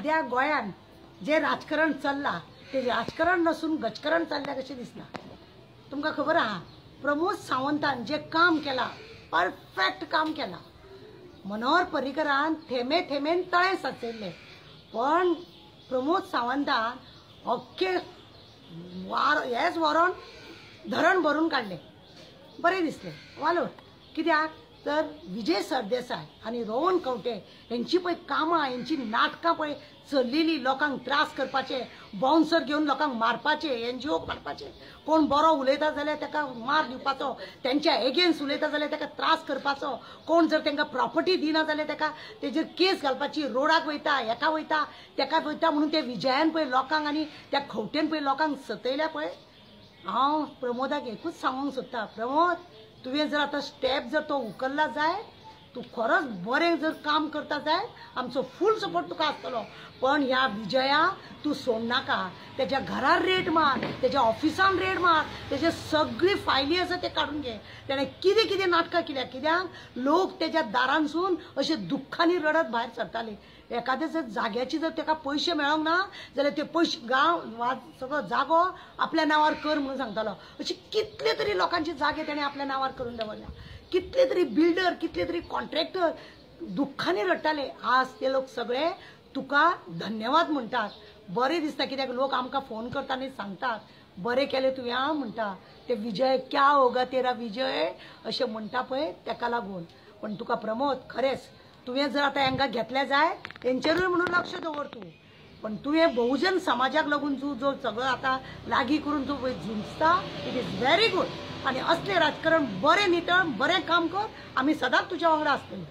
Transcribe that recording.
सध्या गोंयान जे राजकारण चल्ला ते राजकारण नसून गजकारण चल्ल्या कशें दिसना। तुमकां खबर आहा प्रमोद सावंतान जे काम केला परफेक्ट काम केला। मनोहर पर्रीकरान थेंबे थेंबेन तळें साचयल्लें, पण प्रमोद सावंतान अख्खे हेच व्हरोन धरण भरून काडलें। बरें दिसलें वालोर कित्याक तर विजय सरदेसाय आनी रोहन खंवटे हेंची पळय कामां हेंची नाटकां पळय चल्लेलीं, लोकांक त्रास करपाचे, बाउन्सर घेवन लोकांक मारपाचे, एनजीओक मारपाचे, कोण बरो उलयता जाल्यार ताका मार दिवपाचो, तेंच्या एगेन्स्ट उलयता जाल्यार ताका त्रास करपाचो, कोण जर तांकां प्रॉपर्टी दिना जाल्यार ताका तेजेर केस घालपाची, रोडाक वयता हेका वयता तेका वयता म्हणून ते विजयान पळय लोकांक आनी त्या खंवटेन पळय लोकांक सतयल्या पळय। हांव प्रमोदाक एकूच सांगूंक सोदता, प्रमोद तुवें जर आतां स्टेप जर तो उखल्ला जाय, तू खरोच बरें जर काम करता जाय आमचो फूल सपोर्ट तुका आसतलो, पण ह्या विजया तू सोडनाका। तेज्या घरार रेड मार, तेज्या ऑफिसान रेड मार, तेजे सगळी फायली आसा ते काढून घे। तेणें कितें कितें नाटकां केल्या, कित्याक लोक तेज्या दारांसून अशे दुख्खांनी रडत भायर सरताले। एखाद्या जर जाग्याची जर ताका पयशे मेळोंक ना जाल्यार ते पयशे गांव सगळो जागो आपल्या नांवार कर म्हणून सांगतालो। अशे कितले तरी लोकांचे जागे तेणें आपल्या नांवार करून दवरल्या, कितले तरी बिल्डर, कितले तरी कॉन्ट्रॅक्टर दुख्खांनी रडटाले। आज ते लोक सगळे तुका धन्यवाद म्हणटात। बरें दिसता कित्याक लोक आमकां फोन करता आनी सांगतात बरें केलें तुवें आं म्हणटा ते विजय क्या होगा तेरा विजय अशें म्हणटा पळय तेका लागून। पण तुका प्रमोद खरेंच तुवें जर आतां हांकां घेतलें जाय तेंचेरूय म्हणून लक्ष दवर तूं, पण तुवें बहुजन समाजाक लागून तूं जो सगळो आतां लागीं करून तूं झुंजता इट इज व्हेरी गूड। आनी असलें राजकारण बरें नितळ बरें काम कर, आमी सदांच तुज्या वांगडा आसतलीं।